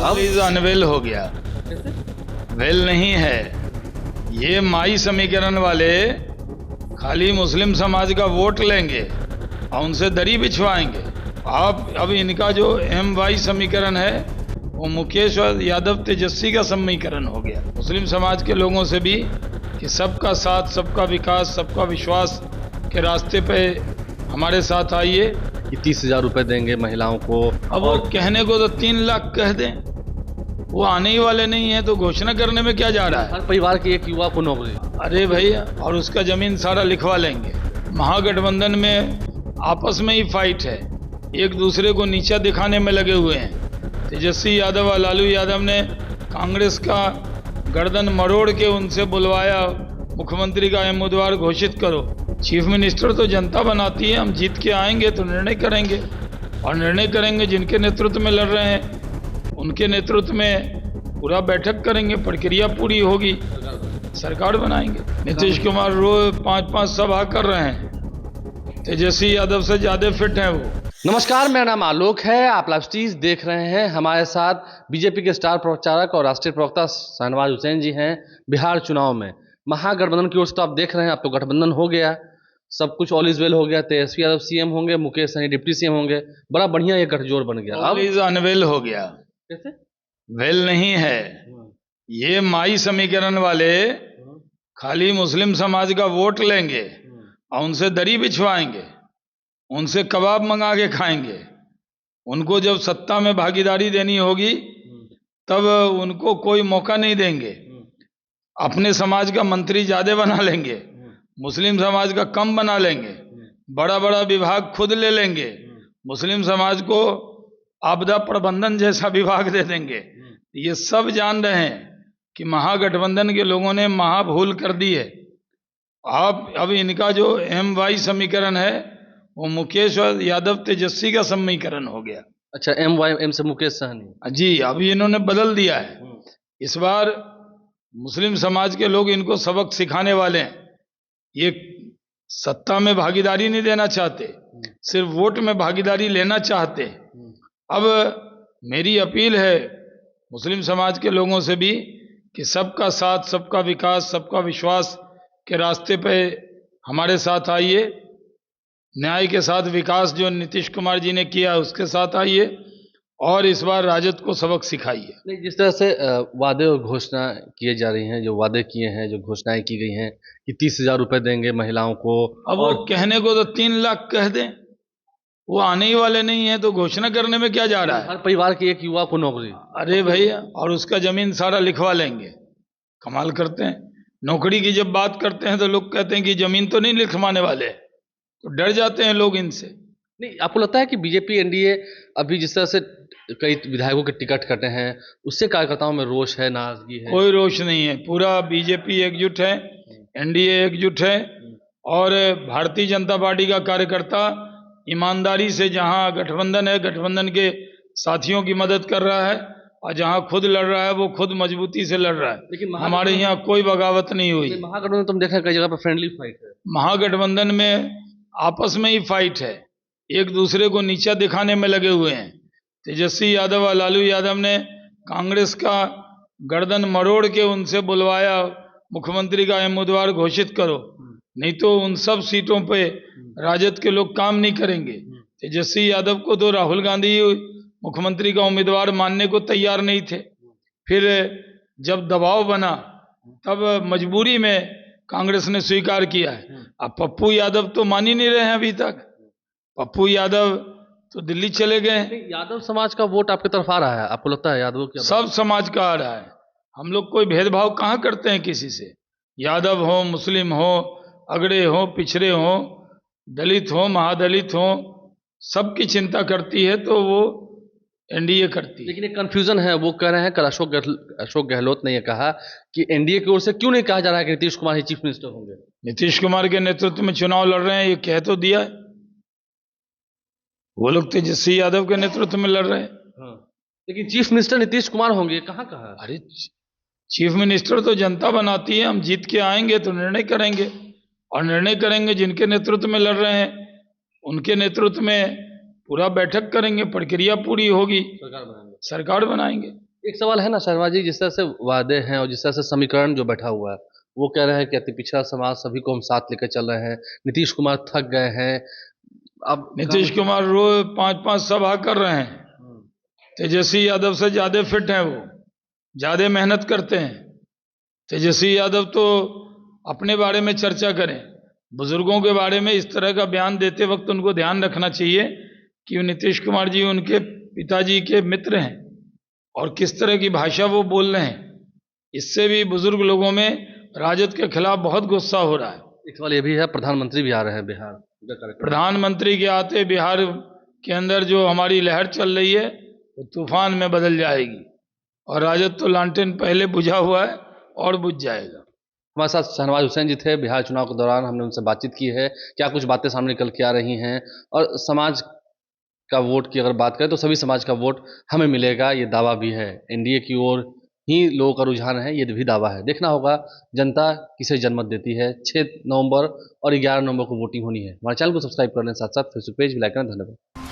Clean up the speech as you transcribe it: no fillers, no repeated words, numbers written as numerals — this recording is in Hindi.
प्लीज अनवेल हो गया। वेल नहीं है ये माई समीकरण वाले, खाली मुस्लिम समाज का वोट लेंगे और उनसे दरी बिछवाएंगे। आप अब इनका जो MY समीकरण है वो मुकेश और यादव तेजस्वी का समीकरण हो गया। मुस्लिम समाज के लोगों से भी कि सबका साथ, सबका विकास, सबका विश्वास के रास्ते पे हमारे साथ आइए। कि 30,000 रुपए देंगे महिलाओं को। अब वो कहने को तो 3 लाख कह दें, वो आने ही वाले नहीं है तो घोषणा करने में क्या जा रहा है। हर परिवार के एक युवा को नौकरी। अरे भैया, और उसका जमीन सारा लिखवा लेंगे। महागठबंधन में आपस में ही फाइट है, एक दूसरे को नीचा दिखाने में लगे हुए हैं। तेजस्वी यादव और लालू यादव ने कांग्रेस का गर्दन मरोड़ के उनसे बुलवाया, मुख्यमंत्री का उम्मीदवार घोषित करो। चीफ मिनिस्टर तो जनता बनाती है, हम जीत के आएंगे तो निर्णय करेंगे, और निर्णय करेंगे जिनके नेतृत्व में लड़ रहे हैं उनके नेतृत्व में पूरा बैठक करेंगे, प्रक्रिया पूरी होगी, सरकार बनाएंगे। नीतीश कुमार रोज 5-5 सभा कर रहे हैं, तेजस्वी यादव से ज्यादा फिट हैं वो। नमस्कार, मेरा नाम आलोक है। आप लाइव स्ट्रीम देख रहे हैं। हमारे साथ बीजेपी के स्टार प्रचारक और राष्ट्रीय प्रवक्ता शाहनवाज हुसैन जी हैं। बिहार चुनाव में महागठबंधन की ओर से तो आप देख रहे हैं, अब तो गठबंधन हो गया, सब कुछ ऑल इज वेल हो गया। तेजस्वी यादव CM होंगे, मुकेश सहनी डिप्टी CM होंगे, बड़ा बढ़िया ये गठजोड़ बन गया। अब इज अनवेल हो गया। कैसे वेल नहीं है ये माई समीकरण वाले, खाली मुस्लिम समाज का वोट लेंगे और उनसे दरी बिछवाएंगे, उनसे कबाब मंगा के खाएंगे। उनको जब सत्ता में भागीदारी देनी होगी तब उनको कोई मौका नहीं देंगे। अपने समाज का मंत्री ज्यादा बना लेंगे, मुस्लिम समाज का कम बना लेंगे, बड़ा बड़ा विभाग खुद ले लेंगे, मुस्लिम समाज को आपदा प्रबंधन जैसा विभाग दे देंगे। ये सब जान रहे हैं कि महागठबंधन के लोगों ने महा भूल कर दी है। आप अब इनका जो MY समीकरण है वो मुकेश और यादव तेजस्वी का समीकरण हो गया। अच्छा, M से मुकेश सहनी जी, अभी इन्होंने बदल दिया है। इस बार मुस्लिम समाज के लोग इनको सबक सिखाने वाले हैं। ये सत्ता में भागीदारी नहीं देना चाहते, सिर्फ वोट में भागीदारी लेना चाहते। अब मेरी अपील है मुस्लिम समाज के लोगों से भी कि सबका साथ, सबका विकास, सबका विश्वास के रास्ते पे हमारे साथ आइए। न्याय के साथ विकास जो नीतीश कुमार जी ने किया उसके साथ आइए, और इस बार राजद को सबक सिखाइए। नहीं, जिस तरह से वादे और घोषणा किए जा रही हैं, जो वादे किए हैं, जो घोषणाएं की गई हैं कि 30,000 रुपए देंगे महिलाओं को। अब वो कहने को तो 3 लाख कह दें, वो आने ही वाले नहीं है तो घोषणा करने में क्या जा रहा है। हर परिवार के एक युवा को नौकरी। अरे भैया, और उसका जमीन सारा लिखवा लेंगे। कमाल करते हैं। नौकरी की जब बात करते हैं तो लोग कहते हैं कि जमीन तो नहीं लिखवाने वाले, तो डर जाते हैं लोग इनसे। नहीं, आपको लगता है कि बीजेपी NDA अभी जिस तरह से कई विधायकों के टिकट कटे हैं, उससे कार्यकर्ताओं में रोष है, नाराजगी है? कोई रोष नहीं है, पूरा बीजेपी एकजुट है, NDA एकजुट है, और भारतीय जनता पार्टी का कार्यकर्ता ईमानदारी से जहां गठबंधन है, गठबंधन के साथियों की मदद कर रहा है, और जहां खुद लड़ रहा है वो खुद मजबूती से लड़ रहा है। लेकिन हमारे यहाँ कोई बगावत नहीं हुई। महागठबंधन तुम देखा कई जगह पर फ्रेंडली फाइट है। महागठबंधन में आपस में ही फाइट है, एक दूसरे को नीचा दिखाने में लगे हुए हैं। तेजस्वी यादव और लालू यादव ने कांग्रेस का गर्दन मरोड़ के उनसे बुलवाया, मुख्यमंत्री का उम्मीदवार घोषित करो, नहीं तो उन सब सीटों पे राजद के लोग काम नहीं करेंगे। तेजस्वी यादव को तो राहुल गांधी मुख्यमंत्री का उम्मीदवार मानने को तैयार नहीं थे, फिर जब दबाव बना तब मजबूरी में कांग्रेस ने स्वीकार किया है। अब पप्पू यादव तो मान ही नहीं रहे हैं अभी तक। पप्पू यादव तो दिल्ली चले गए। यादव समाज का वोट आपकी तरफ आ रहा है, आपको लगता है? यादव क्या? सब समाज का आ रहा है। हम लोग कोई भेदभाव कहाँ करते हैं किसी से। यादव हो, मुस्लिम हो, अगड़े हो, पिछड़े हो, दलित हो, महादलित हो, सबकी चिंता करती है तो वो NDA करती है। लेकिन एक कंफ्यूजन है, वो कह रहे हैं, कल अशोक गहलोत ने यह कहा कि NDA की ओर से क्यों नहीं कहा जा रहा है कि नीतीश कुमार ही चीफ मिनिस्टर होंगे। नीतीश कुमार के नेतृत्व में चुनाव लड़ रहे हैं, ये कह तो दिया है। वो लोग तेजस्वी यादव के नेतृत्व में लड़ रहे हैं। लेकिन चीफ मिनिस्टर नीतीश कुमार होंगे, कहाँ कहा? अरे चीफ मिनिस्टर तो जनता बनाती है, हम जीत के आएंगे तो निर्णय करेंगे, और निर्णय करेंगे जिनके नेतृत्व में लड़ रहे हैं उनके नेतृत्व में पूरा बैठक करेंगे, प्रक्रिया पूरी होगी, सरकार बनाएंगे। एक सवाल है ना शर्मा जी, जिस तरह से वादे हैं और जिस तरह से समीकरण जो बैठा हुआ है, वो कह रहे हैं कि अति पिछड़ा समाज सभी को हम साथ लेकर चल रहे हैं, नीतीश कुमार थक गए हैं। अब नीतीश कुमार रोज 5-5 सभा कर रहे हैं। तेजस्वी यादव से ज्यादा फिट हैं, वो ज्यादा मेहनत करते हैं। तेजस्वी यादव तो अपने बारे में चर्चा करें, बुजुर्गों के बारे में इस तरह का बयान देते वक्त उनको ध्यान रखना चाहिए कि नीतीश कुमार जी उनके पिताजी के मित्र हैं और किस तरह की भाषा वो बोल रहे हैं। इससे भी बुजुर्ग लोगों में राजद के खिलाफ बहुत गुस्सा हो रहा है। एक सवाल ये भी है, प्रधानमंत्री भी आ रहे हैं बिहार, उनका कार्यक्रम। प्रधानमंत्री के आते बिहार के अंदर जो हमारी लहर चल रही है वो तूफान में बदल जाएगी, और राजद तो लालटेन पहले बुझा हुआ है और बुझ जाएगा। हमारे साथ शहनवाज हुसैन जी थे। बिहार चुनाव के दौरान हमने उनसे बातचीत की है, क्या कुछ बातें सामने निकल के आ रही हैं, और समाज का वोट की अगर बात करें तो सभी समाज का वोट हमें मिलेगा, ये दावा भी है। एनडीए की ओर ही लोगों का रुझान है, ये भी दावा है। देखना होगा जनता किसे जनमत देती है। 6 नवंबर और 11 नवंबर को वोटिंग होनी है। हमारे चैनल को सब्सक्राइब कर लें, साथ साथ फेसबुक पेज भी लाइक करें। धन्यवाद।